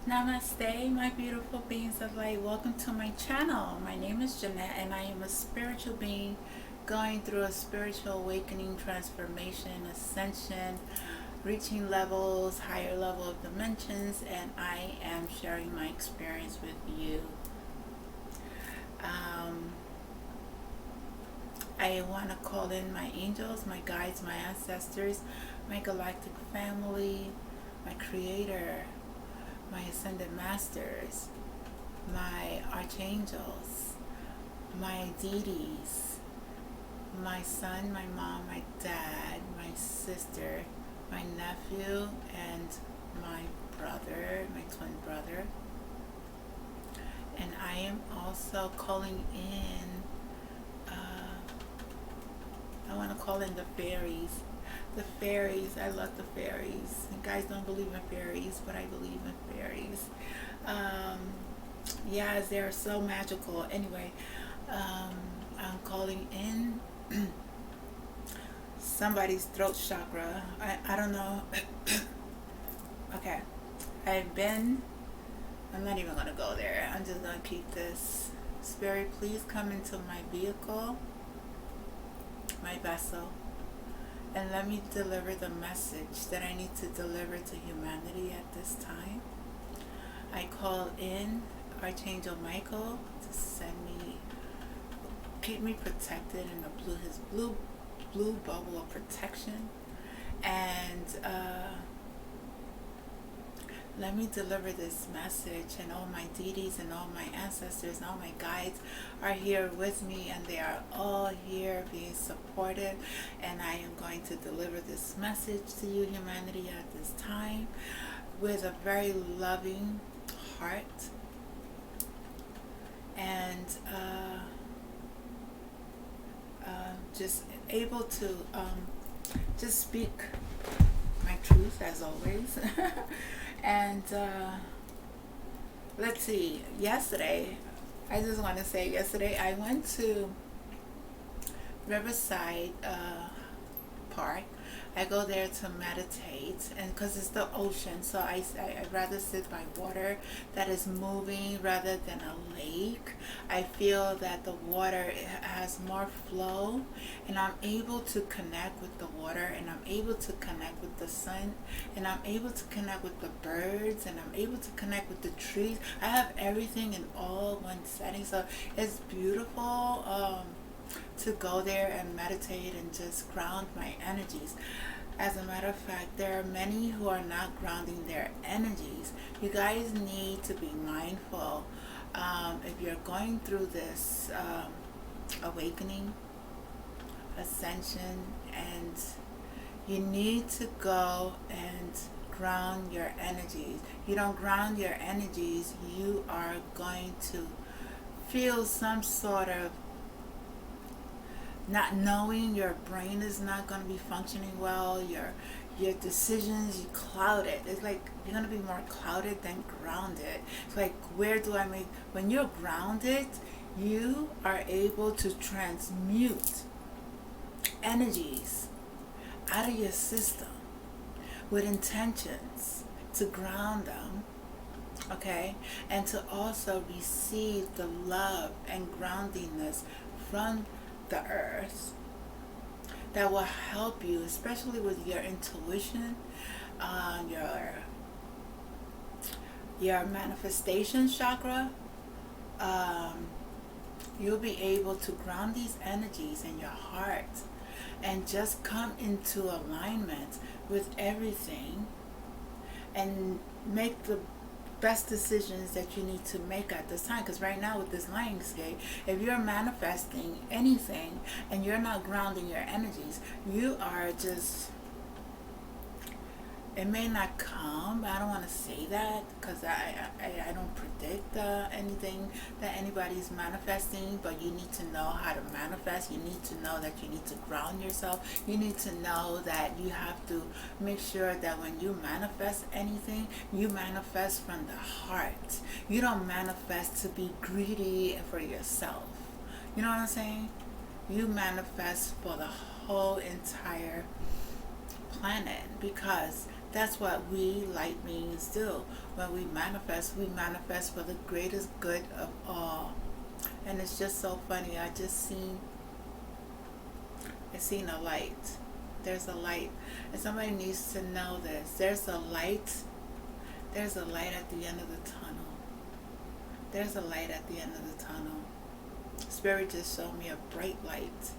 Namaste, my beautiful beings of light. Welcome to my channel. My name is Jeanette, and I am a spiritual being going through a spiritual awakening, transformation, ascension, reaching levels, higher level of dimensions, and I am sharing my experience with you. I want to call in my angels, my guides, my ancestors, my galactic family, my creator, my ascended masters, my archangels, my deities, my son, my mom, my dad, my sister, my nephew, and my brother, my twin brother. And I am also calling in, I want to call in the fairies. The fairies, I love the fairies. You guys don't believe in fairies, but I believe in fairies. Yes, they're so magical. Anyway, I'm calling in somebody's throat chakra. I don't know. Okay, I'm not even going to go there. I'm just going to keep this. Spirit, please come into my vehicle, my vessel, and let me deliver the message that I need to deliver to humanity at this time. I call in Archangel Michael to keep me protected in his blue bubble of protection, and let me deliver this message. And all my deities and all my ancestors and all my guides are here with me, and they are all here being supportive, and I am going to deliver this message to you, humanity, at this time with a very loving heart, and just able to just speak my truth as always. And let's see, yesterday I went to Riverside Park. I go there to meditate, and because it's the ocean, so I'd rather sit by water that is moving rather than a lake. I feel that the water has more flow, and I'm able to connect with the water, and I'm able to connect with the sun, and I'm able to connect with the birds, and I'm able to connect with the trees. I have everything in all one setting, so it's beautiful. To go there and meditate and just ground my energies. As a matter of fact, there are many who are not grounding their energies. You guys need to be mindful. If you're going through this awakening, ascension, and you need to go and ground your energies. You don't ground your energies, you are going to feel some sort of not knowing. Your brain is not going to be functioning well. Your decisions, you cloud it. It's like you're going to be more clouded than grounded. It's like, where do I make, when you're grounded, you are able to transmute energies out of your system with intentions to ground them, okay, and to also receive the love and groundingness from the earth that will help you, especially with your intuition, your manifestation chakra. You'll be able to ground these energies in your heart and just come into alignment with everything and make the best decisions that you need to make at this time. Because right now with this Lionsgate, if you're manifesting anything and you're not grounding your energies, you are just, it may not come. I don't want to say that because I don't predict anything that anybody's manifesting, but you need to know how to manifest. You need to know that you need to ground yourself. You need to know that you have to make sure that when you manifest anything, you manifest from the heart. You don't manifest to be greedy for yourself. You know what I'm saying? You manifest for the whole entire planet, because That's what we light beings do. When we manifest for the greatest good of all. And it's just so funny. I seen a light. There's a light. And somebody needs to know this. There's a light. There's a light at the end of the tunnel. There's a light at the end of the tunnel. Spirit just showed me a bright light.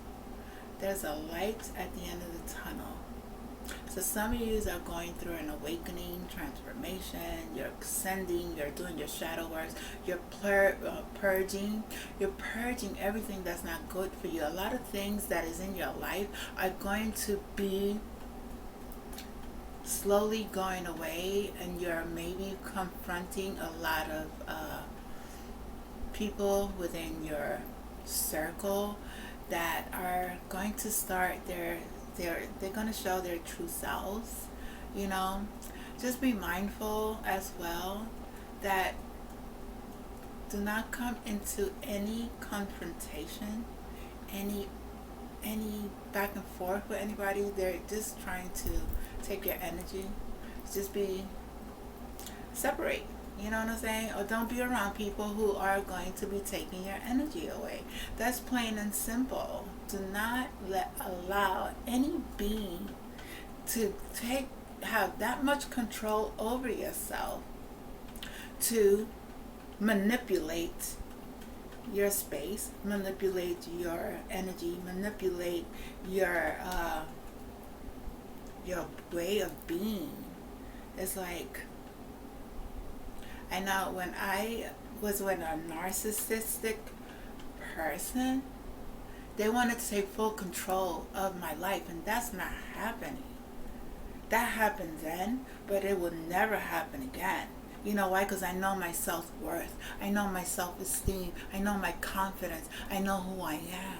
There's a light at the end of the tunnel. So some of you are going through an awakening, transformation, you're ascending, you're doing your shadow works, you're purging. You're purging everything that's not good for you. A lot of things that is in your life are going to be slowly going away, and you're maybe confronting a lot of people within your circle that are going to start they're going to show their true selves. You know, just be mindful as well that do not come into any confrontation, any back and forth with anybody. They're just trying to take your energy. Just be separate. You know what I'm saying? Or don't be around people who are going to be taking your energy away. That's plain and simple. Do not allow any being to have that much control over yourself to manipulate your space, manipulate your energy, manipulate your way of being. It's like, I know when I was with a narcissistic person, they wanted to take full control of my life, and that's not happening. That happened then, but it will never happen again. You know why? Because I know my self-worth. I know my self-esteem. I know my confidence. I know who I am.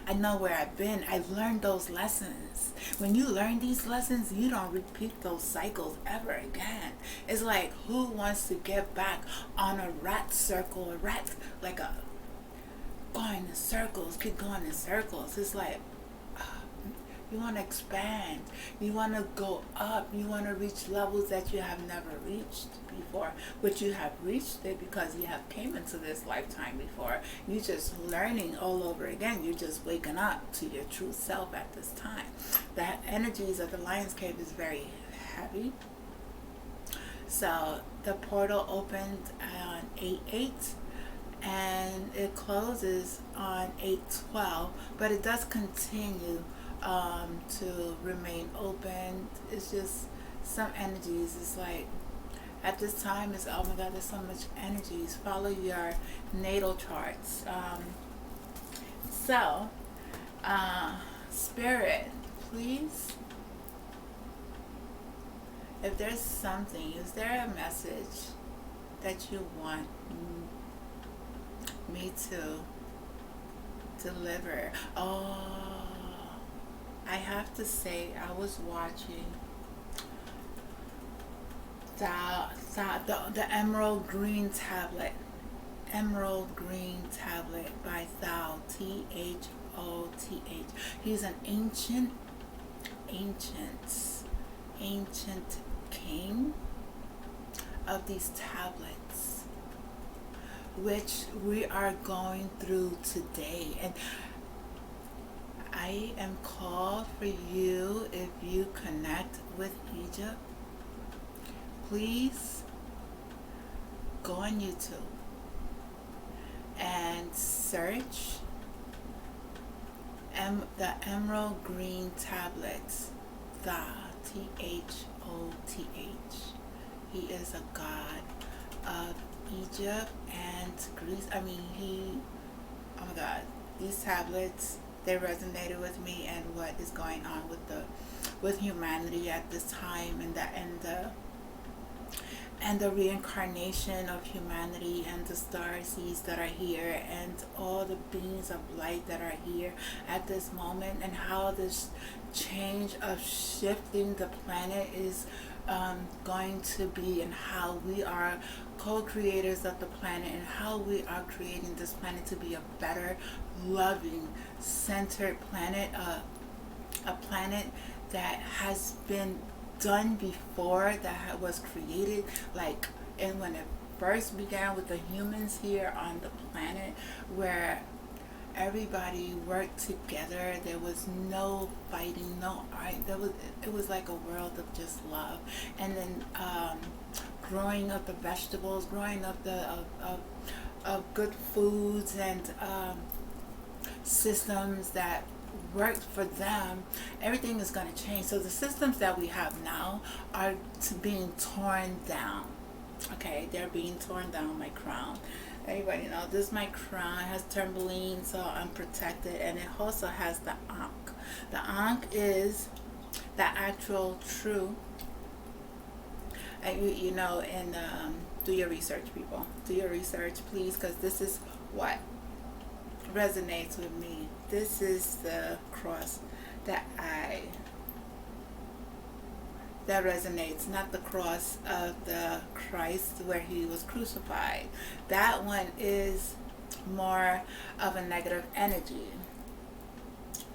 I know where I've been. I've learned those lessons. When you learn these lessons, you don't repeat those cycles ever again. It's like, who wants to get back on a rat circle, going in circles, keep going in circles. It's like, you want to expand. You want to go up. You want to reach levels that you have never reached before. But you have reached it because you have came into this lifetime before. You're just learning all over again. You're just waking up to your true self at this time. The energies of the Lion's Cave is very heavy. So the portal opened on 8/8. And it closes on 8/12, but it does continue to remain open. It's just some energies. It's like at this time, it's, oh my God, there's so much energies. Follow your natal charts. Spirit, please, if there's something, is there a message that you want me to deliver? Oh, I have to say, I was watching the Emerald Green Tablet by Thoth, Thoth. He's an ancient king of these tablets, which we are going through today. And I am called for you, if you connect with Egypt, please go on YouTube and search the Emerald Green Tablets, Thoth, Thoth. He is a god of Egypt and Greece. I mean, oh my God, these tablets, they resonated with me and what is going on with humanity at this time, and the reincarnation of humanity, and the star seeds that are here, and all the beings of light that are here at this moment, and how this change of shifting the planet is going to be, and how we are co-creators of the planet, and how we are creating this planet to be a better, loving, centered planet, a planet that has been done before, that was created, like, and when it first began with the humans here on the planet, where everybody worked together. There was no fighting, no art. It was like a world of just love. And then growing up the vegetables, growing up the of good foods and systems that worked for them. Everything is going to change. So the systems that we have now are being torn down. Okay, they're being torn down. My crown. Everybody know this. My crown has tourmaline, so I'm protected, and it also has the Ankh. The Ankh is the actual true. You know, and do your research, people. Do your research, please, because this is what resonates with me. This is the cross that resonates, not the cross of the Christ where he was crucified. That one is more of a negative energy.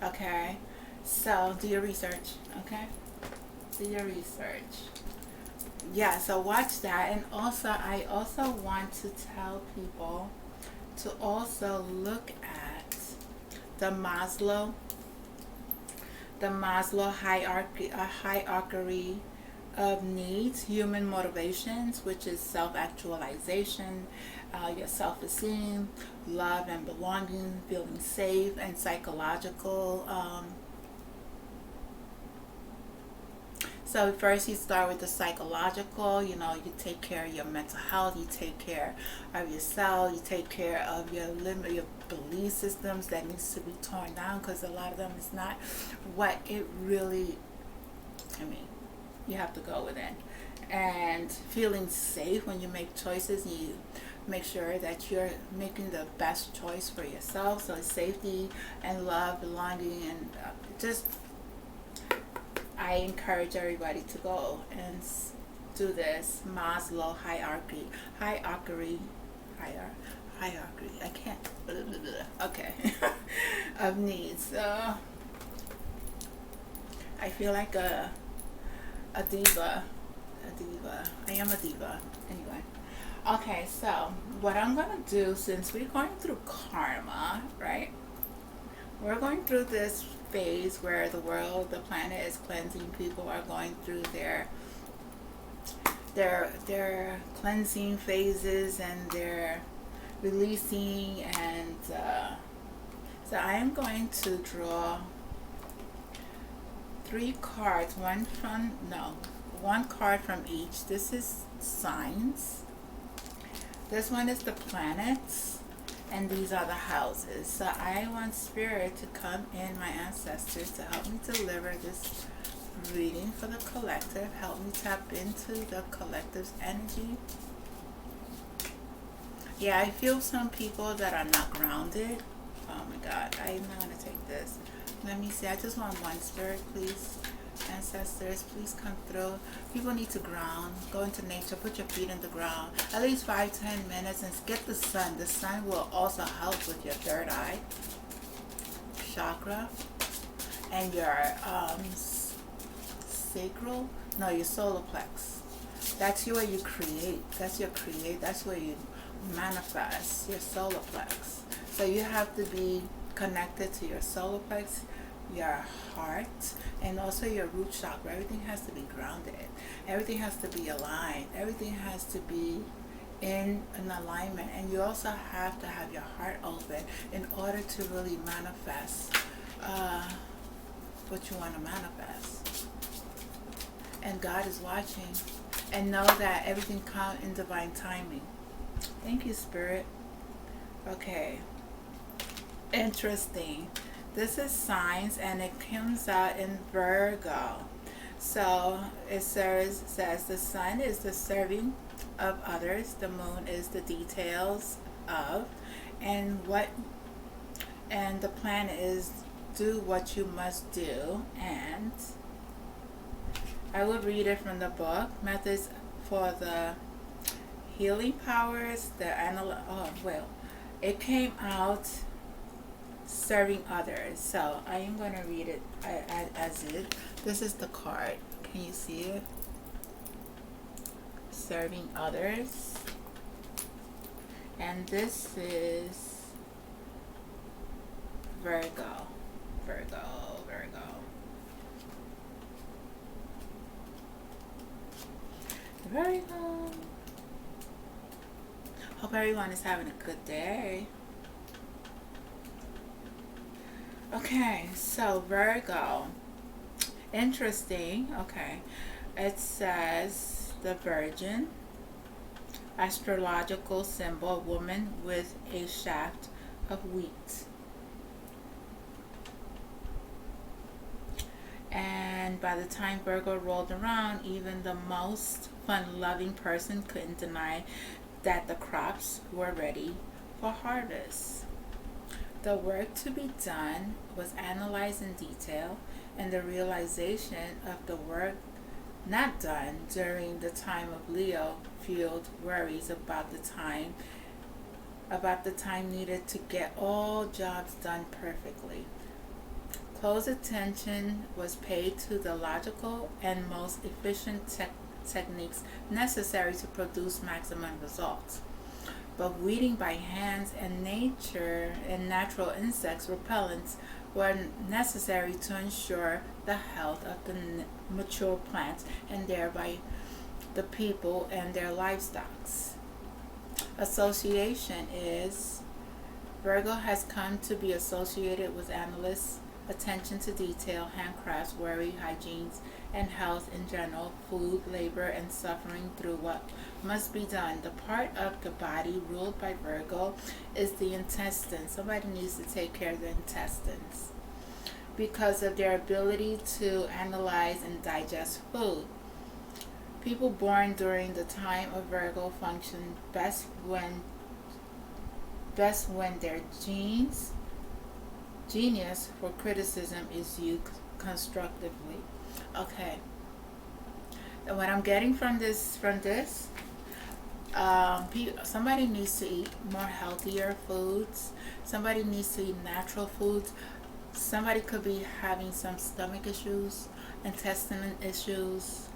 Okay, so do your research. Okay, do your research. Yeah, so watch that. And also, I also want to tell people to also look at the Maslow hierarchy of needs, human motivations, which is self-actualization, your self-esteem, love and belonging, feeling safe, and psychological. So first you start with the psychological, you know, you take care of your mental health, you take care of yourself, you take care of your belief systems that needs to be torn down, because a lot of them is not what it really, I mean, you have to go within. And feeling safe when you make choices, you make sure that you're making the best choice for yourself. So it's safety and love, belonging, and just I encourage everybody to go and do this Maslow hierarchy. I can't. Okay, of needs. I feel like a diva. I am a diva. Anyway. Okay, so what I'm gonna do, since we're going through karma, right? We're going through this phase where the world, the planet is cleansing. People are going through their cleansing phases, and they're releasing, and so I am going to draw 3 cards, one card from each. This is signs, this one is the planets, and these are the houses. So I want spirit to come in, my ancestors, to help me deliver this reading for the collective. Help me tap into the collective's energy. Yeah, I feel some people that are not grounded. Oh my God, I'm not going to take this. Let me see. I just want one spirit, please. Ancestors, please come through. People need to ground. Go into nature. Put your feet in the ground. At least 5-10 minutes, and get the sun. The sun will also help with your third eye chakra and your sacral. No, your solar plex. That's where you create. That's where you manifest, your solar plex. So you have to be connected to your solar plex, your heart, and also your root chakra. Everything has to be grounded. Everything has to be aligned. Everything has to be in an alignment. And you also have to have your heart open in order to really manifest what you want to manifest. And God is watching. And know that everything comes in divine timing. Thank you, Spirit. Okay. Interesting. This is signs, and it comes out in Virgo. So it says the sun is the serving of others, the moon is the details of, and the planet is do what you must do. And I will read it from the book, Methods for the Healing Powers, it came out serving others. So I am going to read it as it. This is the card. Can you see it? Serving others. And this is Virgo. Virgo. Hope everyone is having a good day. Okay, so Virgo. Interesting. Okay. It says the Virgin. Astrological symbol, woman with a shaft of wheat. And by the time Virgo rolled around, even the most fun-loving person couldn't deny that the crops were ready for harvest. The work to be done was analyzed in detail, and the realization of the work not done during the time of Leo fueled worries about the time needed to get all jobs done perfectly. Close attention was paid to the logical and most efficient techniques necessary to produce maximum results. But weeding by hands and natural insects repellents were necessary to ensure the health of the mature plants and thereby the people and their livestock. Association is Virgo has come to be associated with analysts, attention to detail, handcrafts, worry, hygiene, and health in general, food, labor, and suffering through what must be done. The part of the body ruled by Virgo is the intestines. Somebody needs to take care of the intestines because of their ability to analyze and digest food. People born during the time of Virgo function best when their genius for criticism is used constructively. Okay. And what I'm getting from this, somebody needs to eat more healthier foods. Somebody needs to eat natural foods. Somebody could be having some stomach issues, intestinal issues.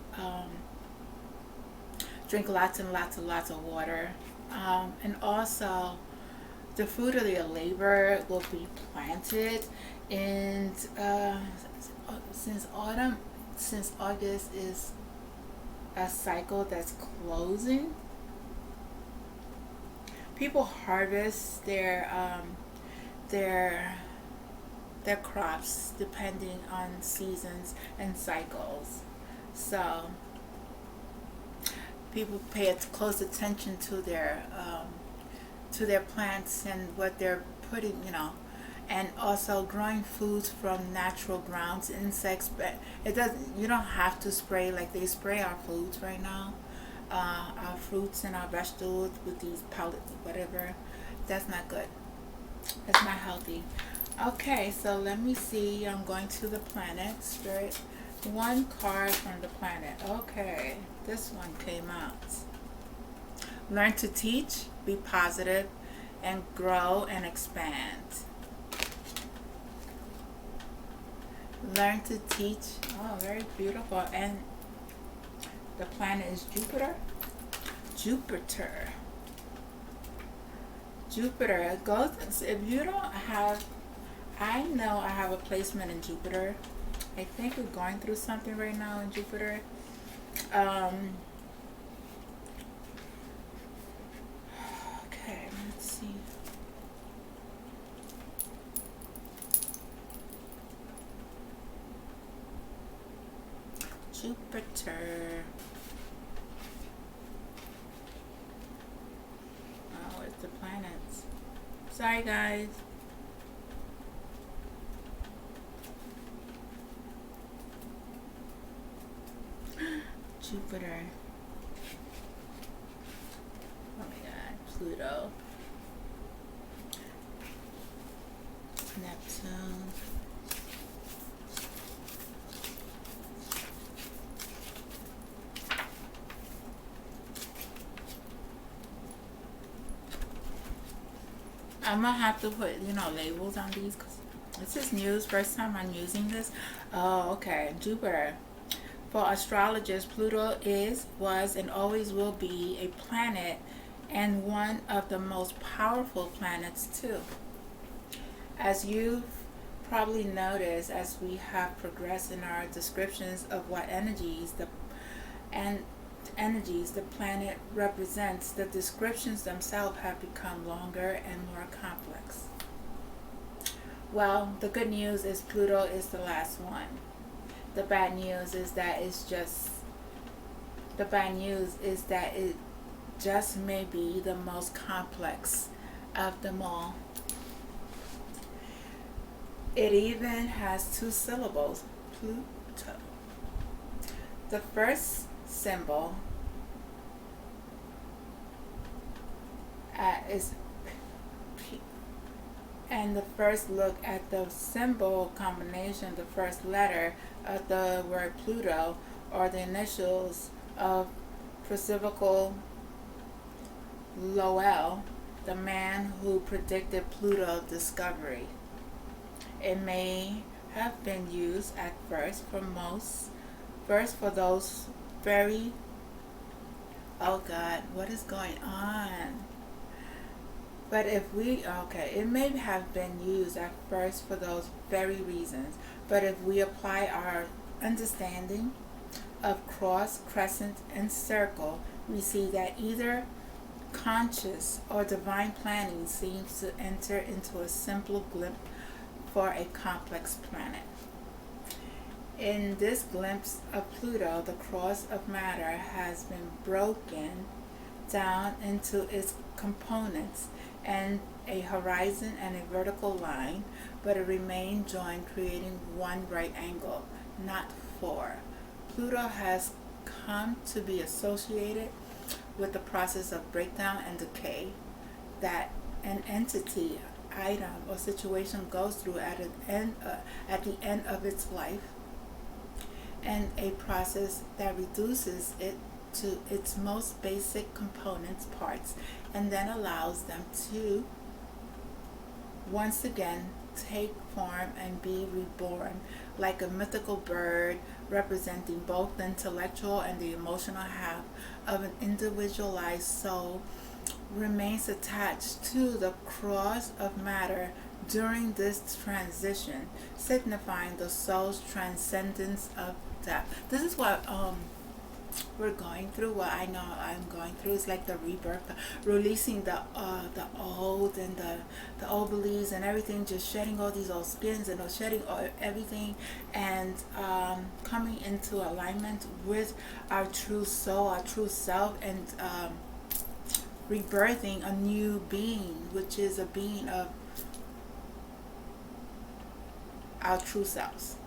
Drink lots and lots of water. And also, the fruit of their labor will be planted. And since August is a cycle that's closing, people harvest their crops depending on seasons and cycles. So people pay close attention to their plants and what they're putting, and also growing foods from natural grounds, insects. But you don't have to spray like they spray our foods right now, our fruits and our vegetables with these pellets, whatever. That's not good. That's not healthy. Okay, so let me see. I'm going to the planet, Spirit. One card from the planet. Okay, this one came out. Learn to teach, be positive, and grow and expand. Learn to teach. Oh, very beautiful. And the planet is Jupiter. Jupiter. It goes, if you don't have, I know I have a placement in Jupiter. I think we're going through something right now in Jupiter. Okay, let's see. Jupiter. Oh, it's the planets. Sorry, guys. Jupiter. Oh my God, Pluto. Neptune. I'm gonna have to put, labels on these because this is news. First time I'm using this. Oh, okay. Jupiter. For astrologers, Pluto was, and always will be a planet, and one of the most powerful planets too. As you've probably noticed, as we have progressed in our descriptions of what energies the planet represents, the descriptions themselves have become longer and more complex. Well, the good news is Pluto is the last one. The bad news is that it just may be the most complex of them all. It even has 2 syllables, Pluto. The first symbol is P, and the first look at the symbol combination, the first letter of the word Pluto, or the initials of Percival Lowell, the man who predicted Pluto's discovery. It may have been used at first for those very, oh God, what is going on? But it may have been used at first for those very reasons. But if we apply our understanding of cross, crescent, and circle, we see that either conscious or divine planning seems to enter into a simple glimpse for a complex planet. In this glimpse of Pluto, the cross of matter has been broken down into its components and a horizon and a vertical line, but it remained joined, creating one right angle, not 4. Pluto has come to be associated with the process of breakdown and decay that an entity, item, or situation goes through at the end of its life, and a process that reduces it to its most basic components, parts, and then allows them to once again take form and be reborn, like a mythical bird representing both the intellectual and the emotional half of an individualized soul remains attached to the cross of matter during this transition, signifying the soul's transcendence of death. This is what we're going through. What I know I'm going through is like the rebirth, releasing the old and the old beliefs and everything, just shedding all these old skins and shedding everything, and coming into alignment with our true soul, our true self, and rebirthing a new being, which is a being of our true selves.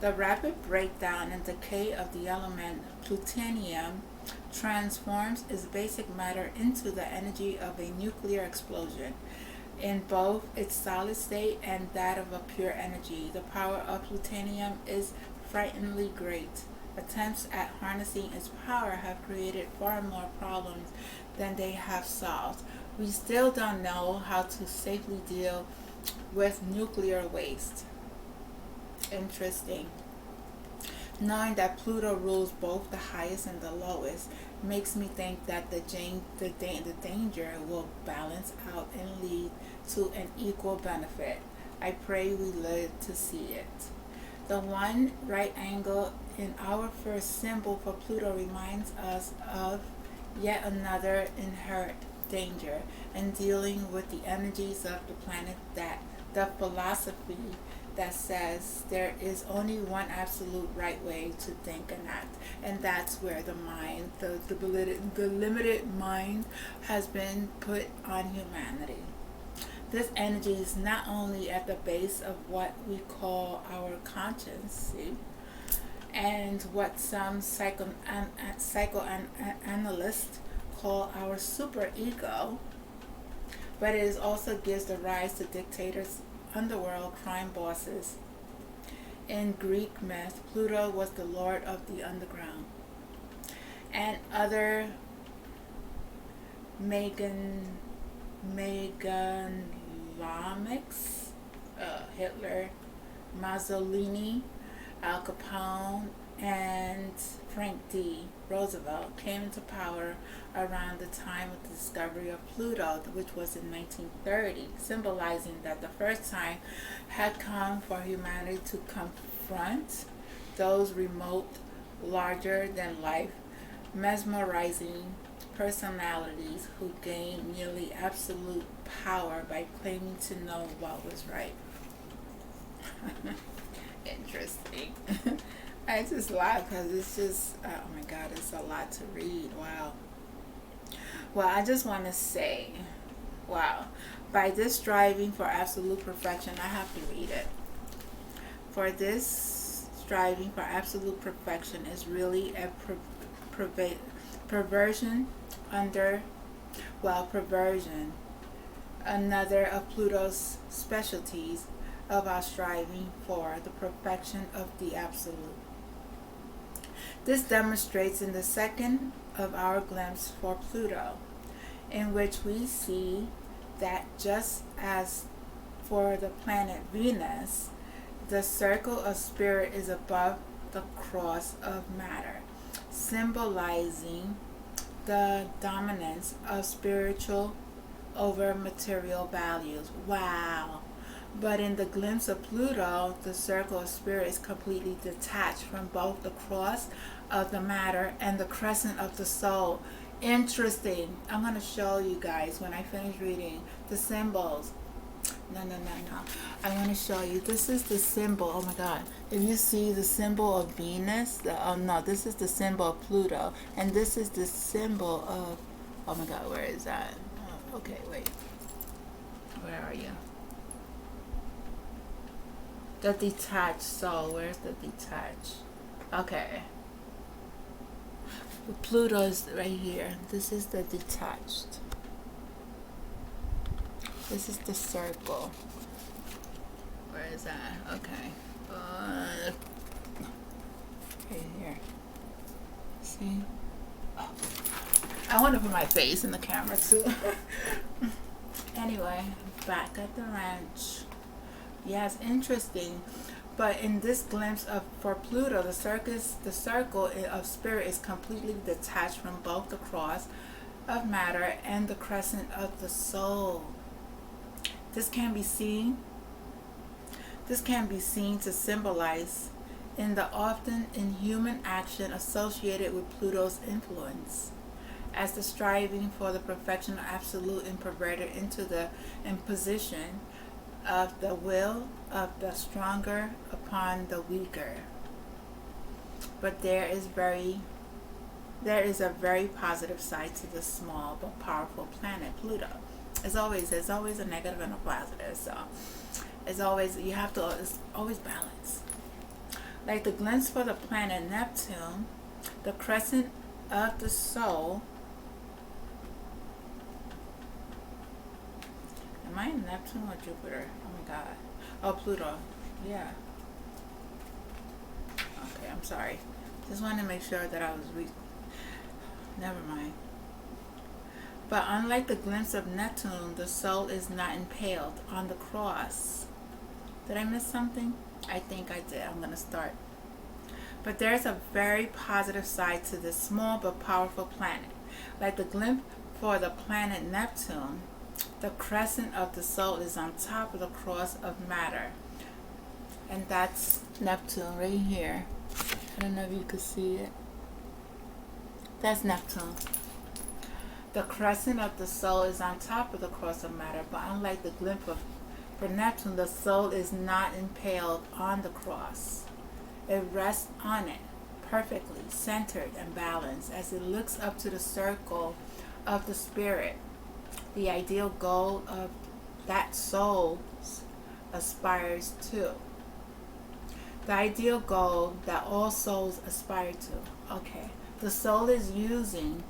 The rapid breakdown and decay of the element plutonium transforms its basic matter into the energy of a nuclear explosion. In both its solid state and that of a pure energy, the power of plutonium is frighteningly great. Attempts at harnessing its power have created far more problems than they have solved. We still don't know how to safely deal with nuclear waste. Interesting. Knowing that Pluto rules both the highest and the lowest makes me think that the danger will balance out and lead to an equal benefit. I pray we live to see it. The one right angle in our first symbol for Pluto reminds us of yet another inherent danger in dealing with the energies of the planet, that the philosophy that says there is only one absolute right way to think and act, and that's where the mind, the limited mind, has been put on humanity. This energy is not only at the base of what we call our conscience, and what some psychoanalysts call our superego, but it also gives the rise to dictators, underworld crime bosses. In Greek myth, Pluto was the lord of the underground, and other Meganomics, Hitler, Mussolini, Al Capone, and Frank D. Roosevelt came into power around the time of the discovery of Pluto, which was in 1930, symbolizing that the first time had come for humanity to confront those remote, larger-than-life, mesmerizing personalities who gained nearly absolute power by claiming to know what was right. Interesting. I just laugh because it's just, oh my God, it's a lot to read. Wow. Well, I just want to say, wow, by this striving for absolute perfection, I have to read it. For this striving for absolute perfection is really a perversion perversion, another of Pluto's specialties of our striving for the perfection of the absolute. This demonstrates in the second of our glimpse for Pluto, in which we see that just as for the planet Venus, the circle of spirit is above the cross of matter, symbolizing the dominance of spiritual over material values. Wow. But in the glimpse of Pluto, the circle of spirit is completely detached from both the cross of the matter and the crescent of the soul. Interesting. I'm going to show you guys when I finish reading the symbols. No. I want to show you. This is the symbol. Oh my God. If you see the symbol of Venus, this is the symbol of Pluto. And this is the symbol of, oh my God, where is that? Oh, okay, wait. Where are you? The detached soul. Where's the detached? Okay. Pluto is right here. This is the detached. This is the circle. Where is that? Okay. Right here. See? Oh. I want to put my face in the camera too. Anyway, back at the ranch. Yes, interesting. But in this glimpse for Pluto, the circle of spirit is completely detached from both the cross of matter and the crescent of the soul. This can be seen to symbolize in the often inhuman action associated with Pluto's influence, as the striving for the perfection of absolute and perverted into the imposition of the will of the stronger upon the weaker. But there is a very positive side to this small but powerful planet, Pluto. There's always a negative and a positive, so it's always balance. Like the glimpse for the planet Neptune, the crescent of the soul. Am I in Neptune or Jupiter? Oh my God. Oh, Pluto. Yeah. Okay, I'm sorry. Just wanted to make sure that I was never mind. But unlike the glimpse of Neptune, the soul is not impaled on the cross. Did I miss something? I think I did. I'm going to start. But there's a very positive side to this small but powerful planet. Like the glimpse for the planet Neptune, the crescent of the soul is on top of the cross of matter. And that's Neptune right here. I don't know if you can see it. That's Neptune. The crescent of the soul is on top of the cross of matter, but unlike the glimpse for Neptune, the soul is not impaled on the cross. It rests on it, perfectly centered and balanced, as it looks up to the circle of the spirit, the ideal goal of that soul aspires to. The ideal goal that all souls aspire to. Okay. The soul is using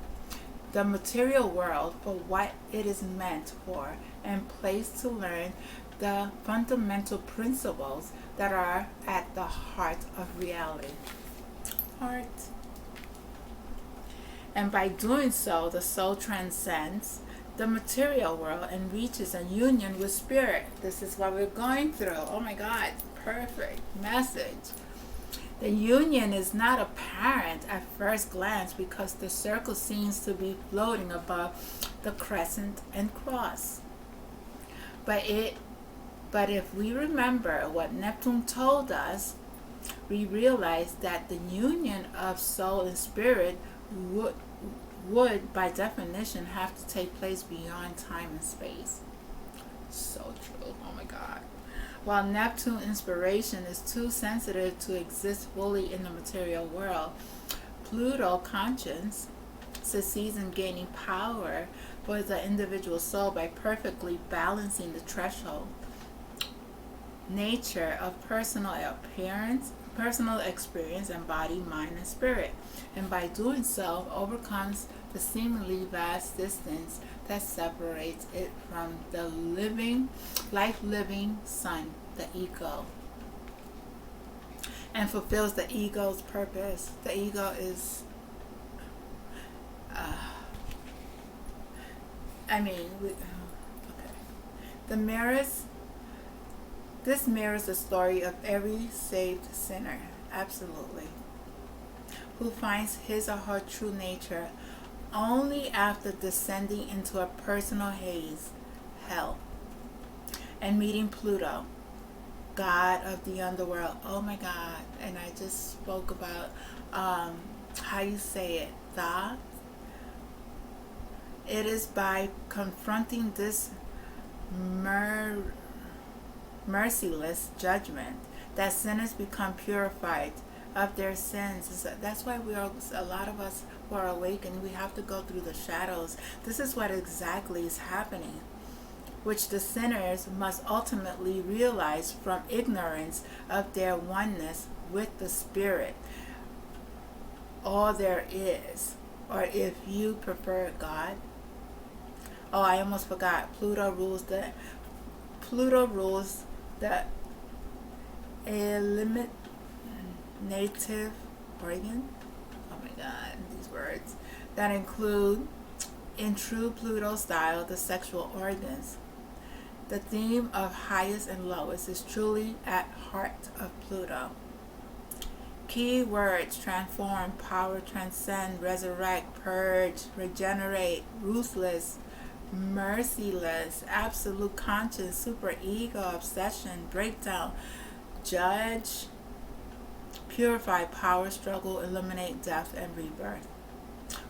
the material world for what it is meant for and placed to learn the fundamental principles that are at the heart of reality. And by doing so, the soul transcends the material world and reaches a union with spirit. This is what we're going through. Oh my God, perfect message. The union is not apparent at first glance because the circle seems to be floating above the crescent and cross. But if we remember what Neptune told us, we realize that the union of soul and spirit would by definition have to take place beyond time and space. So true. Oh my God. While Neptune inspiration is too sensitive to exist fully in the material world, Pluto conscience succeeds in gaining power for the individual soul by perfectly balancing the threshold nature of personal appearance, personal experience, and body, mind, and spirit, and by doing so overcomes the seemingly vast distance that separates it from the life-living sun, the ego, and fulfills the ego's purpose. The ego is this mirrors the story of every saved sinner, absolutely, who finds his or her true nature only after descending into a personal haze, hell, and meeting Pluto, god of the underworld. Oh my God. And I just spoke about how you say it, Thoth. It is by confronting this merciless judgment that sinners become purified of their sins. That's why a lot of us who are awakened, we have to go through the shadows. This is what exactly is happening, which the sinners must ultimately realize from ignorance of their oneness with the spirit, all there is, or if you prefer, God. Oh, I almost forgot. Pluto rules the eliminative organ. Oh my God, these words that include, in true Pluto style, the sexual organs. The theme of highest and lowest is truly at heart of Pluto. Key words: transform, power, transcend, resurrect, purge, regenerate, ruthless, merciless, absolute conscience, super ego, obsession, breakdown, judge, purify, power, struggle, eliminate, death, and rebirth.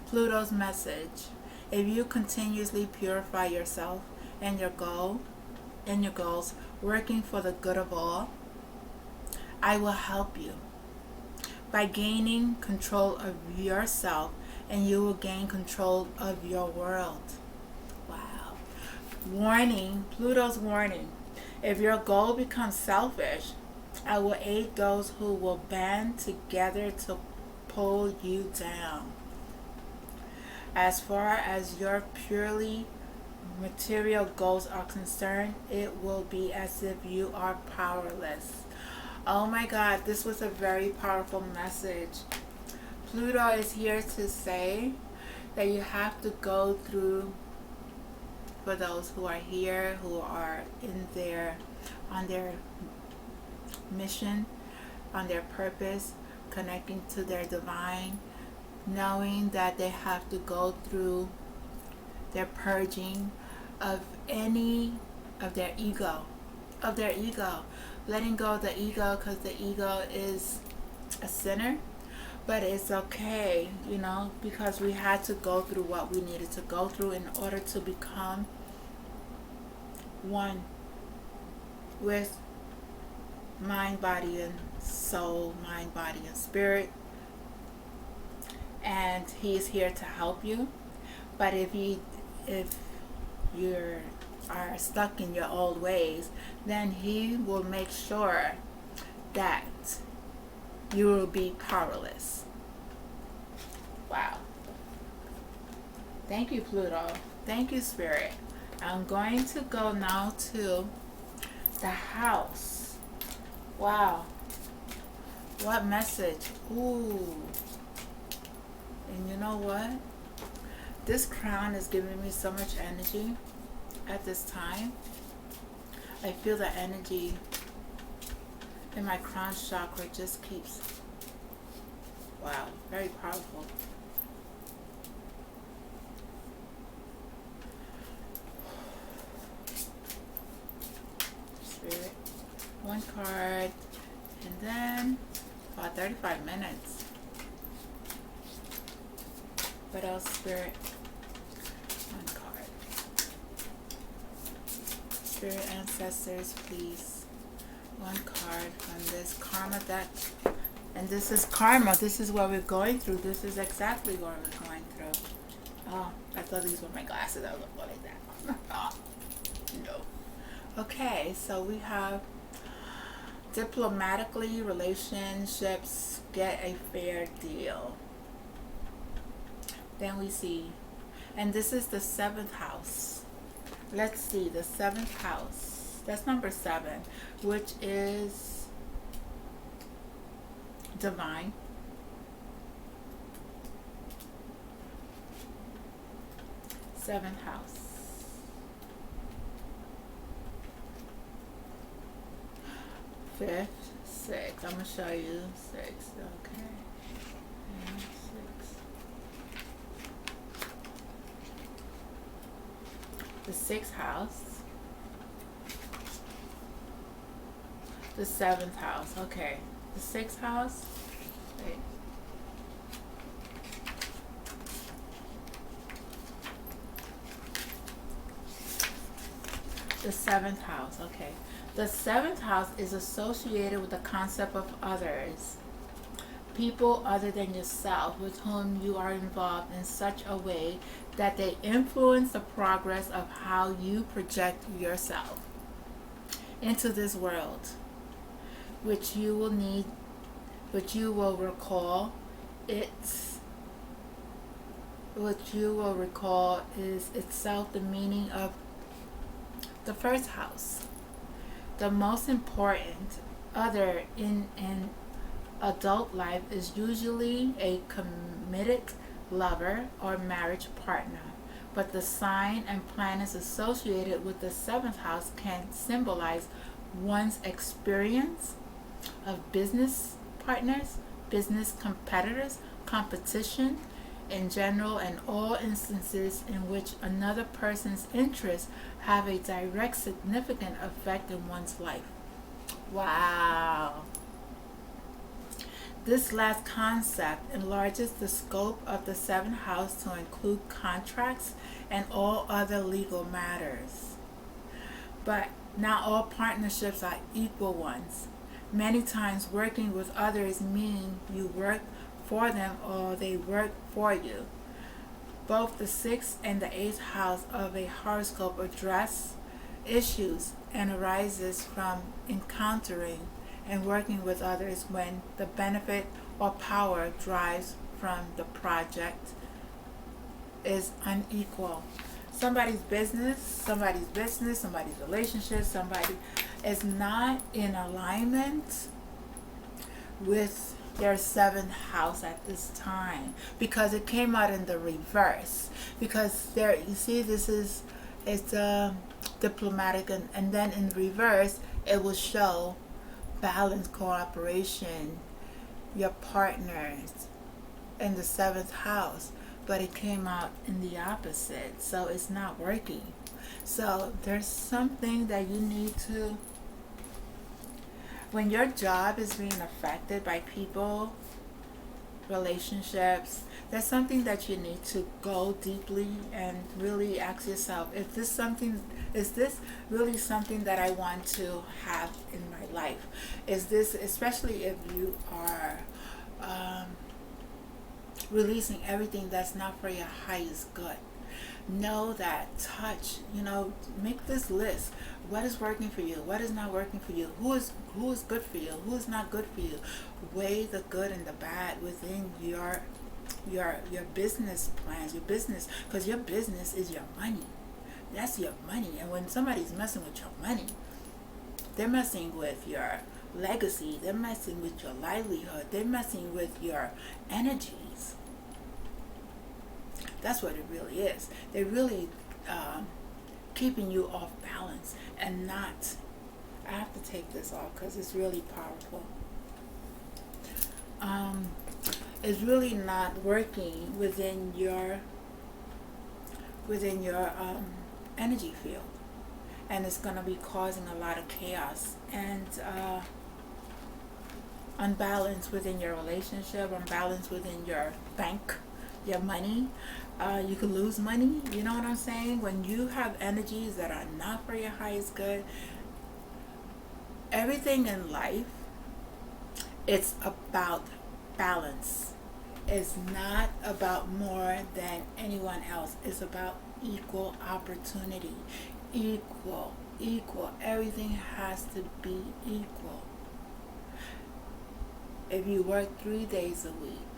Pluto's message: if you continuously purify yourself and your goals, working for the good of all, I will help you. By gaining control of yourself, and you will gain control of your world. Wow. Warning, Pluto's warning. If your goal becomes selfish, I will aid those who will band together to pull you down. As far as your purely material goals are concerned, it will be as if you are powerless. Oh my God, this was a very powerful message. Pluto is here to say that you have to go through, for those who are here, who are on their mission, on their purpose, connecting to their divine, knowing that they have to go through their purging of their ego, letting go of the ego, because the ego is a sinner. But it's okay, because we had to go through what we needed to go through in order to become one with mind, body, and soul, mind, body, and spirit. And he's here to help you. But if you are stuck in your old ways, then he will make sure that you will be powerless. Wow. Thank you, Pluto. Thank you, Spirit. I'm going to go now to the house. Wow. What message? Ooh. And you know what? This crown is giving me so much energy at this time. I feel the energy in my crown chakra just keeps, wow, very powerful. Spirit, one card, and then about 35 minutes. What else, Spirit? One card. Spirit ancestors, please. One card from this karma deck. And this is karma. This is what we're going through. This is exactly what we're going through. Oh, I thought these were my glasses. I was going like that. Oh, no. Okay, so we have diplomatically, relationships, get a fair deal. Then we see, and this is the 7th house. Let's see, the 7th house. That's number 7, which is divine. Seventh house. Fifth, 6. I'm gonna show you 6. Okay. And 6. The 6th house. The 7th house. Okay. The 6th house. Wait. The 7th house. Okay. The 7th house is associated with the concept of others. People other than yourself with whom you are involved in such a way that they influence the progress of how you project yourself into this world, which you will recall is itself the meaning of the 1st house. The most important other in an adult life is usually a committed lover or marriage partner, but the sign and planets associated with the 7th house can symbolize one's experience of business partners, business competitors, competition in general, and all instances in which another person's interests have a direct significant effect in one's life. Wow. This last concept enlarges the scope of the 7th house to include contracts and all other legal matters. But not all partnerships are equal ones. Many times working with others mean you work for them or they work for you. Both the 6th and the 8th house of a horoscope address issues and arises from encountering and working with others when the benefit or power drives from the project is unequal. Somebody's business, somebody's relationship, somebody is not in alignment with their 7th house at this time, because it came out in the reverse. Because there, you see, it's diplomatic, and then in reverse it will show balance, cooperation, your partners in the 7th house, but it came out in the opposite, so it's not working. So there's something that you need to, when your job is being affected by people, relationships, there's something that you need to go deeply and really ask yourself, is this really something that I want to have in my life? Is this, especially if you are releasing everything that's not for your highest good. Know that, make this list. What is working for you? What is not working for you? Who is good for you? Who is not good for you? Weigh the good and the bad within your business plans, your business, because your business is your money. That's your money. And when somebody's messing with your money, they're messing with your legacy. They're messing with your livelihood. They're messing with your energies. That's what it really is. They're really keeping you off balance and not. I have to take this off because it's really powerful. It's really not working within your energy field, and it's going to be causing a lot of chaos and unbalance within your relationship, unbalance within your bank, your money. You could lose money. You know what I'm saying? When you have energies that are not for your highest good, everything in life, it's about balance. It's not about more than anyone else. It's about equal opportunity. Equal. Everything has to be equal. If you work 3 days a week,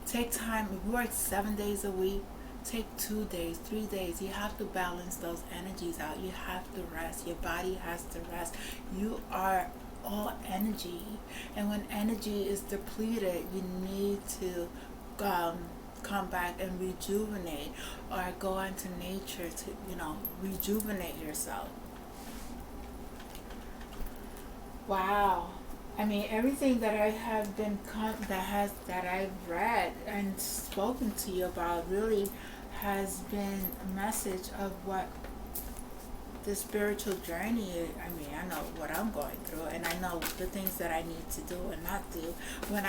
take time. If you work 7 days a week, take 2 days, 3 days. You have to balance those energies out. You have to rest. Your body has to rest. You are all energy, and when energy is depleted, you need to come back and rejuvenate, or go into nature to rejuvenate yourself. Wow. I mean, everything that I have been that I've read and spoken to you about really has been a message of what the spiritual journey is. I mean, I know what I'm going through, and I know the things that I need to do and not do when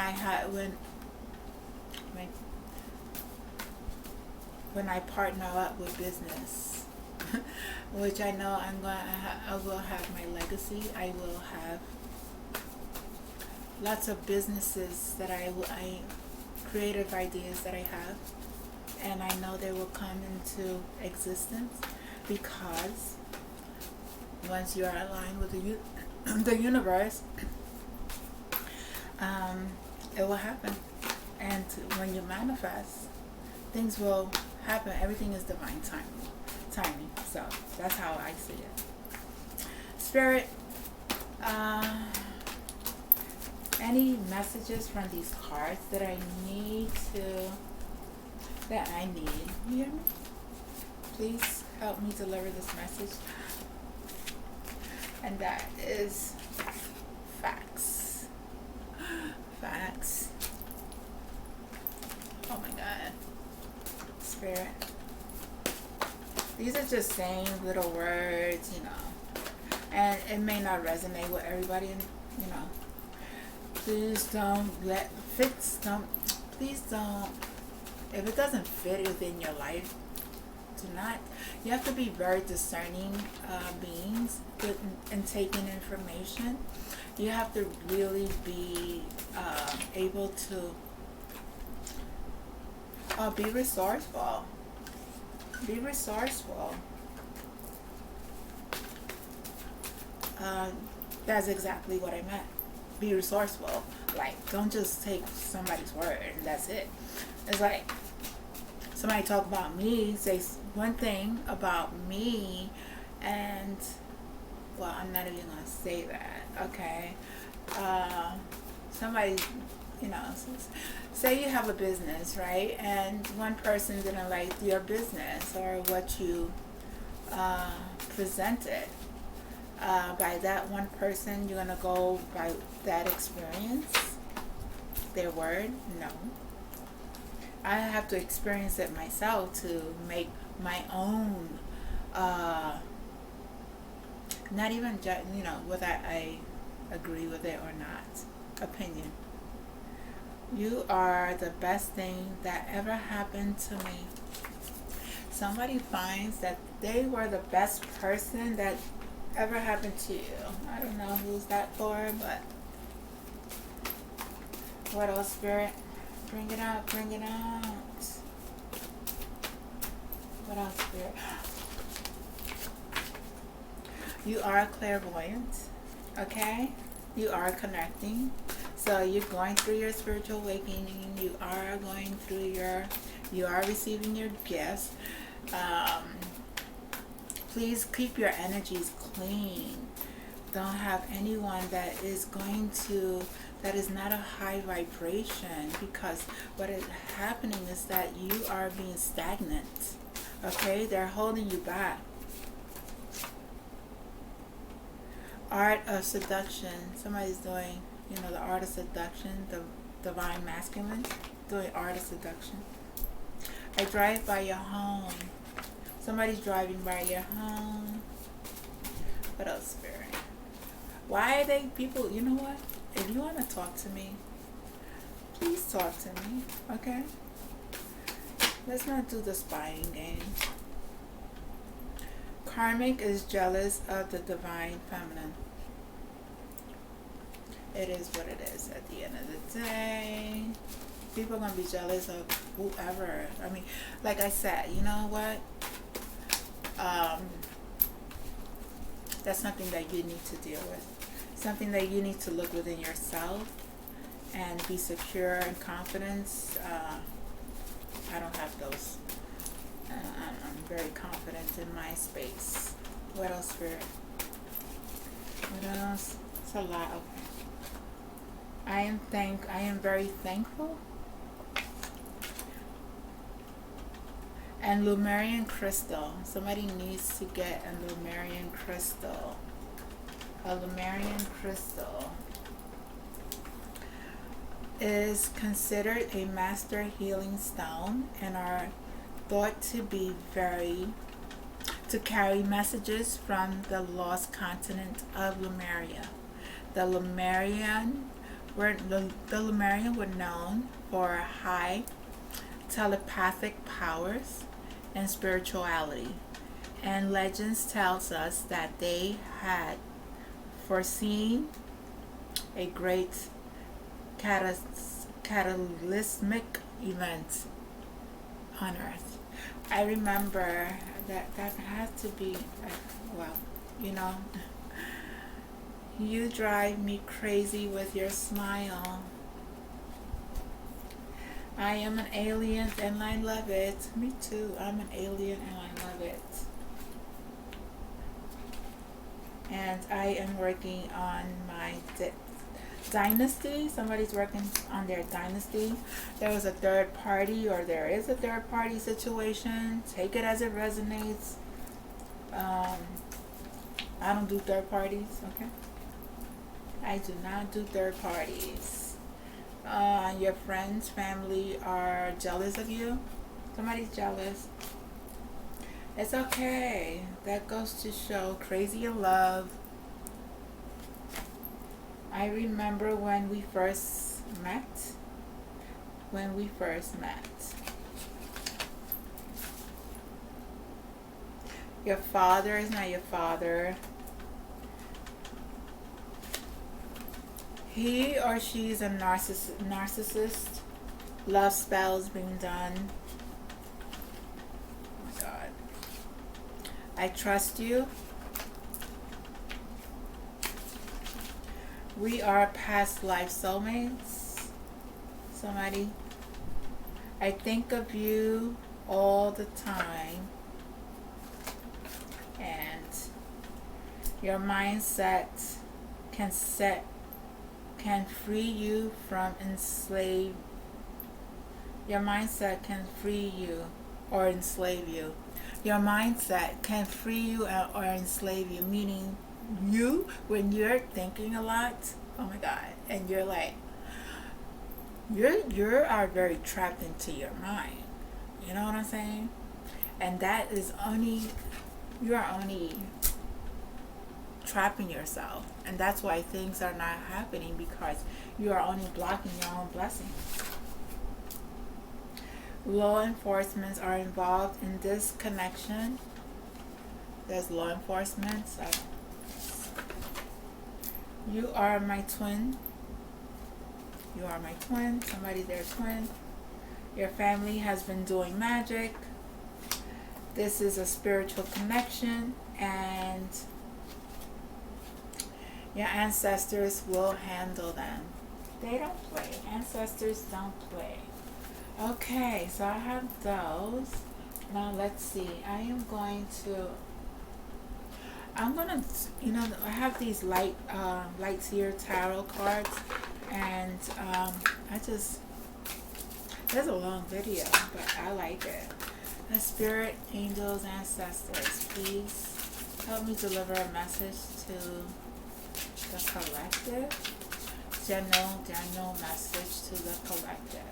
I partner up with business, which I know I will have my legacy. I will have lots of businesses that I creative ideas that I have, and I know they will come into existence because once you are aligned with the universe, it will happen. And when you manifest, things will happen. Everything is divine timing. So that's how I see it. Spirit, any messages from these cards that I need? You hear me? Please help me deliver this message. And that is facts. Facts. Oh my God. Spirit. These are just saying little words, and it may not resonate with everybody, Please don't if it doesn't fit within your life, do not. You have to be very discerning beings in taking information. You have to really be able to be resourceful. Be resourceful. That's exactly what I meant. Be resourceful. Like, don't just take somebody's word and that's it. It's like somebody talk about me, say one thing about me, and well, I'm not even gonna say that. Okay. Somebody, say you have a business, right? And one person didn't like your business or what you presented. By that one person, you're gonna go by that experience, their word? No. I have to experience it myself to make my own, not even whether I agree with it or not, opinion. You are the best thing that ever happened to me. Somebody finds that they were the best person that ever happened to you. I don't know who's that for, but what else, Spirit? Bring it out, bring it out. What else, Spirit? You are clairvoyant, okay? You are connecting. So you're going through your spiritual awakening. You are going through you are receiving your gifts. Please keep your energies clean. don't have anyone that is that is not a high vibration, because what is happening is that you are being stagnant. Okay, they're holding you back. Art of seduction. Somebody's doing, the art of seduction, the divine masculine, doing art of seduction. I drive by your home. Somebody's driving by your home. What else, Spirit? Why are they people? You know what? If you want to talk to me, please talk to me, okay? Let's not do the spying game. Karmic is jealous of the divine feminine. It is what it is at the end of the day. People are going to be jealous of whoever. I mean, like I said, you know what? That's something that you need to deal with. Something that you need to look within yourself and be secure and confident. I don't have those. I'm very confident in my space. What else, Spirit? What else? It's a lot. Okay. I am very thankful. And Lumerian Crystal. Somebody needs to get a Lumerian Crystal. A Lumerian Crystal is considered a master healing stone and are thought to be to carry messages from the lost continent of Lemuria. The Lumerian were known for high telepathic powers and spirituality, and legends tells us that they had foreseen a great cataclysmic event on Earth. I remember that had to be, well, you drive me crazy with your smile. I am an alien and I love it. Me too. I'm an alien and I love it. And I am working on my dynasty. Somebody's working on their dynasty. There was a third party, or there is a third party situation. Take it as it resonates. I don't do third parties, okay? I do not do third parties. Your friends, family are jealous of you. Somebody's jealous. It's okay. That goes to show crazy in love. I remember when we first met. Your father is not your father. He or she is a narcissist. Love spells being done. Oh my God. I trust you. We are past life soulmates. Somebody. I think of you all the time. And your mindset can free you from enslave. Your mindset can free you or enslave you. Your mindset can free you or enslave you, meaning you, when you're thinking a lot, oh my God, and you're like, you are very trapped into your mind. You know what I'm saying? And that is you are only trapping yourself, and that's why things are not happening, because you are only blocking your own blessings. Law enforcement are involved in this connection. There's law enforcement. You are my twin. You are my twin. Somebody their twin. Your family has been doing magic. This is a spiritual connection, and your ancestors will handle them. They don't play. Ancestors don't play. Okay, so I have those. Now let's see. I'm gonna, I have these light seer tarot cards, and I just, there's a long video, but I like it. The spirit, angels, ancestors, please help me deliver a message to the collective. General message to the collective.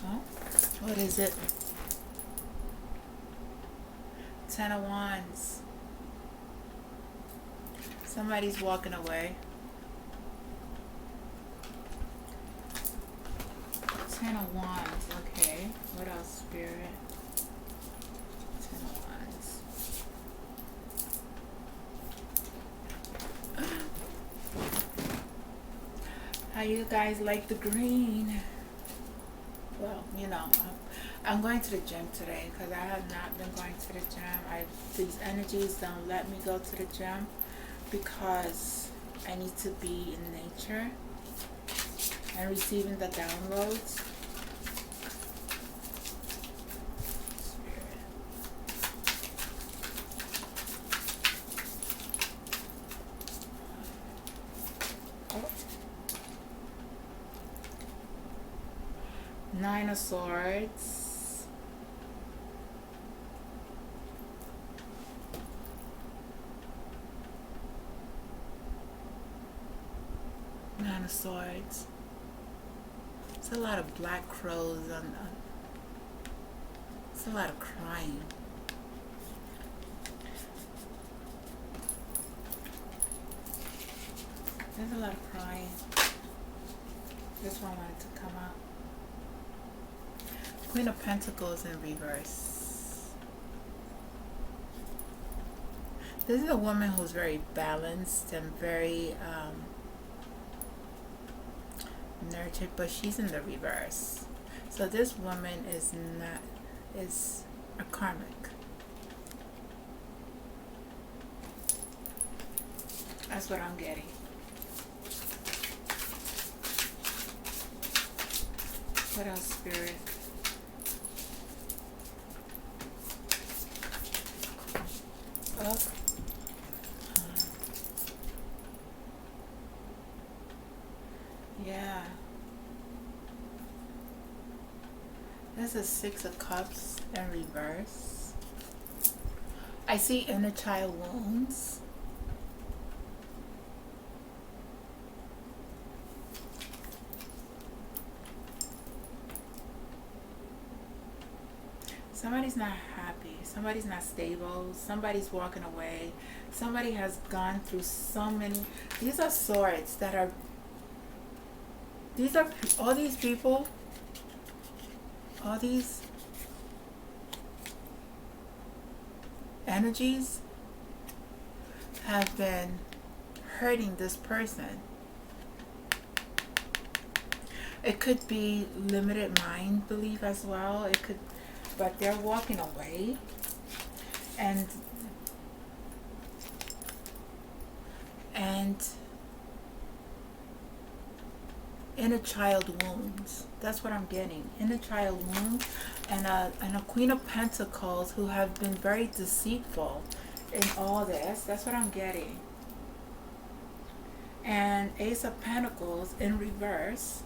Oh, what is it? 10 of Wands. Somebody's walking away. 10 of Wands, okay. What else, Spirit? 10 of Wands. How you guys like the green? Well, I'm going to the gym today because I have not been going to the gym. These energies don't let me go to the gym because I need to be in nature and receiving the downloads. Nine of Swords. Nine of Swords. It's a lot of black crows it's a lot of crying. There's a lot of crying. This one wanted to come out. Queen of Pentacles in reverse. This is a woman who's very balanced and very nurtured, but she's in the reverse. So this woman is a karmic. That's what I'm getting. What else, Spirit? Up. Yeah. There's a Six of Cups in reverse. I see inner child wounds. Somebody's not happy. Somebody's not stable. Somebody's walking away. Somebody has gone through so many. These are swords that are. These are all these people. All these energies have been hurting this person. It could be limited mind belief as well. It could. But they're walking away, and inner child wounds. That's what I'm getting. Inner child wounds, and a Queen of Pentacles who have been very deceitful in all this. That's what I'm getting. And Ace of Pentacles in reverse.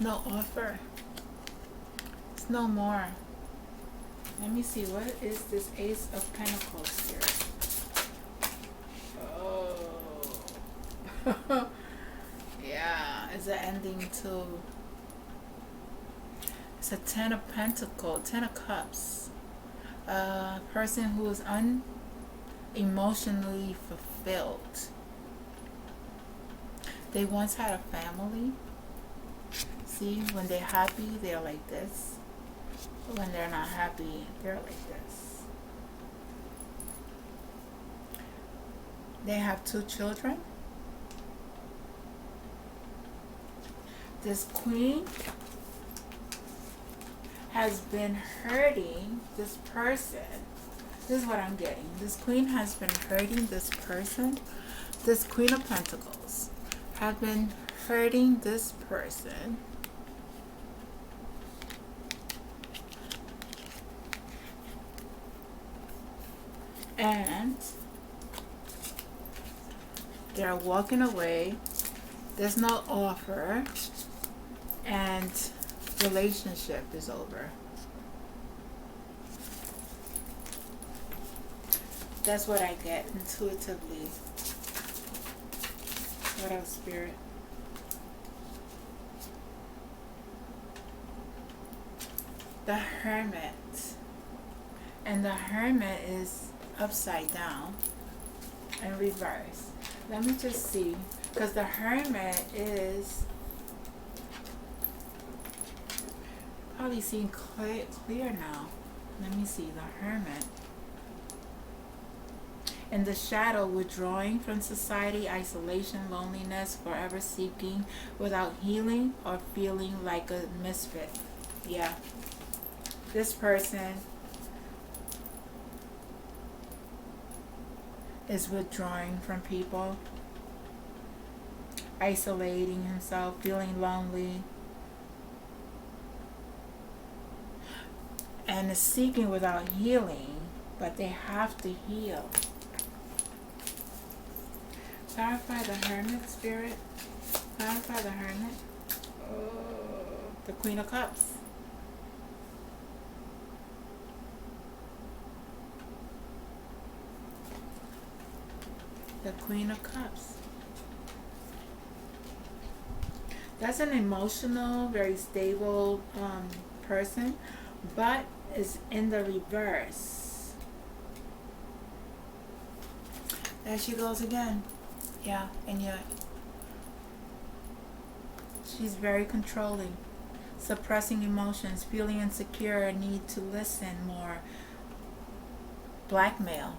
No offer. It's no more. Let me see. What is this Ace of Pentacles here? Oh. Yeah. It's an ending to. It's a Ten of Pentacles. 10 of Cups. A person who is emotionally fulfilled. They once had a family. See, when they're happy, they're like this. When they're not happy, they're like this. They have 2 children. This queen has been hurting this person This is what I'm getting. This queen has been hurting this person. This Queen of Pentacles have been hurting this person. And they're walking away. There's no offer. And relationship is over. That's what I get intuitively. What else, Spirit? The Hermit. And the Hermit is upside down and reverse. Let me just see. Because the Hermit is probably seeing clear now. Let me see. The Hermit. In the shadow, withdrawing from society, isolation, loneliness, forever seeking without healing or feeling like a misfit. Yeah. This person is withdrawing from people, isolating himself, feeling lonely, and is seeking without healing, but they have to heal. Clarify the Hermit, Spirit. Clarify the Hermit. Oh, the Queen of Cups. The Queen of Cups. That's an emotional, very stable person, but is in the reverse. There she goes again. Yeah, and yet she's very controlling, suppressing emotions, feeling insecure, a need to listen more, blackmail.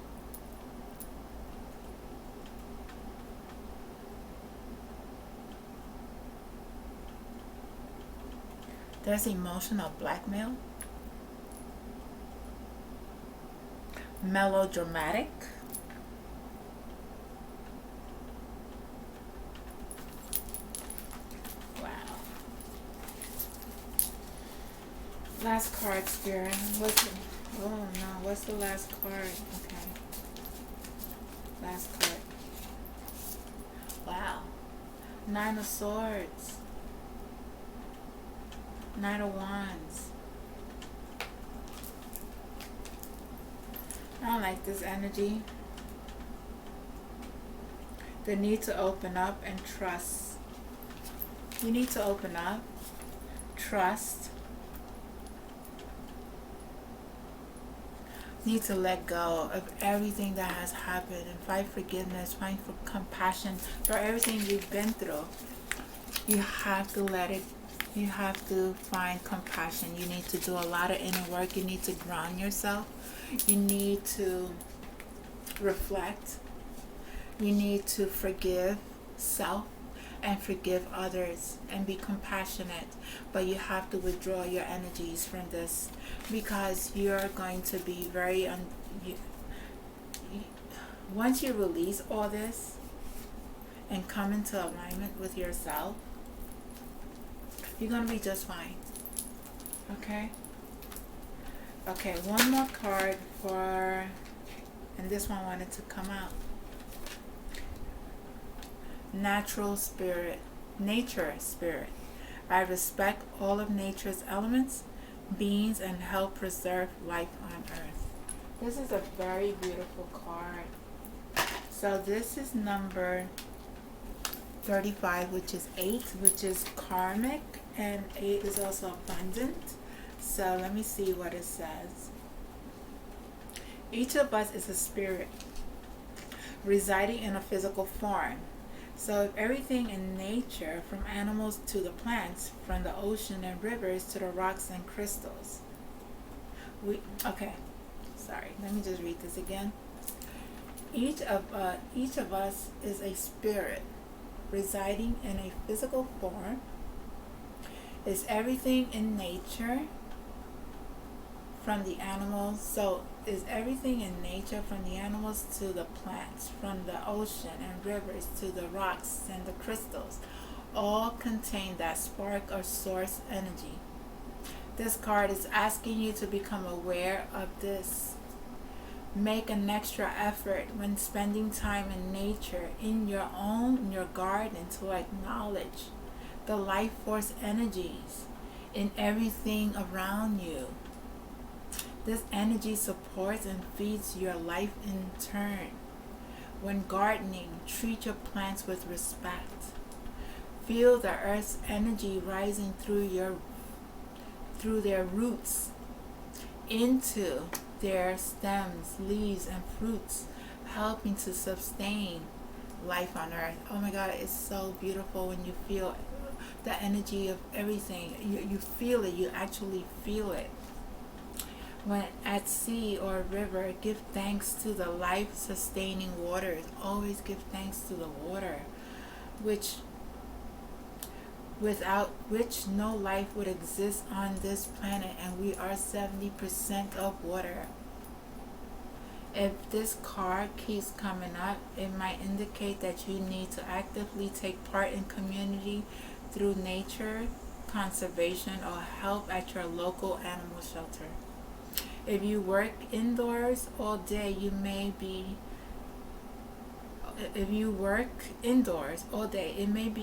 There's emotional blackmail, melodramatic. Last card, Spirit. What's the last card? Okay. Last card. Wow. 9 of Swords. 9 of Wands. I don't like this energy. The need to open up and trust. You need to open up, trust. Need to let go of everything that has happened and find forgiveness, find for compassion for everything you've been through. You have to let it, you have to find compassion. You need to do a lot of inner work. You need to ground yourself. You need to reflect. You need to forgive self and forgive others and be compassionate. But you have to withdraw your energies from this, because you're going to be very once you release all this and come into alignment with yourself, you're going to be just fine. Okay, one more card for, and this one wanted to come out. Natural spirit, nature spirit. I respect all of nature's elements, beings, and help preserve life on earth. This is a very beautiful card. So this is number 35, which is 8, which is karmic, and 8 is also abundant. So let me see what it says. Each of us is a spirit residing in a physical form. So if everything in nature, from animals to the plants, from the ocean and rivers to the rocks and crystals. Let me just read this again. Each of us is a spirit residing in a physical form. Is everything in nature, from the animals. So is everything in nature, from the animals to the plants, from the ocean and rivers to the rocks and the crystals, all contain that spark or source energy. This card is asking you to become aware of this. Make an extra effort when spending time in nature, in your garden, to acknowledge the life force energies in everything around you. This energy supports and feeds your life in turn. When gardening, treat your plants with respect. Feel the earth's energy rising through their roots into their stems, leaves, and fruits, helping to sustain life on earth. Oh my God, it's so beautiful when you feel the energy of everything. You feel it, you actually feel it. When at sea or river, give thanks to the life-sustaining waters. Always give thanks to the water, without which no life would exist on this planet, and we are 70% of water. If this card keeps coming up, it might indicate that you need to actively take part in community through nature conservation or help at your local animal shelter. If you work indoors all day, it may be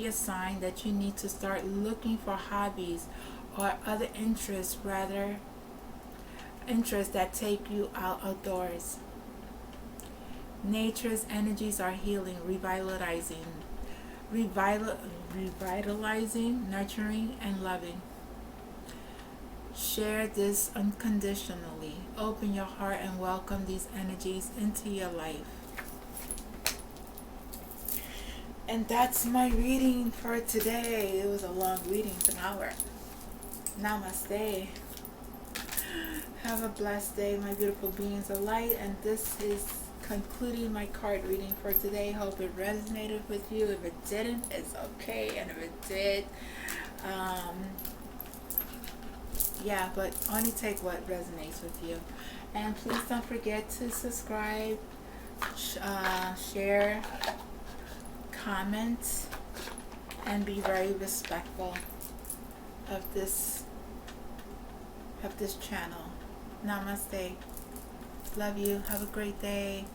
a sign that you need to start looking for hobbies or other interests that take you outdoors. Nature's energies are healing, revitalizing, nurturing, and loving. Share this unconditionally. Open your heart and welcome these energies into your life. And that's my reading for today. It was a long reading, it's an hour. Namaste. Have a blessed day, my beautiful beings of light. And this is concluding my card reading for today. Hope it resonated with you. If it didn't, it's okay. And if it did, yeah, but only take what resonates with you. And please don't forget to subscribe, share, comment, and be very respectful of this channel. Namaste. Love you. Have a great day.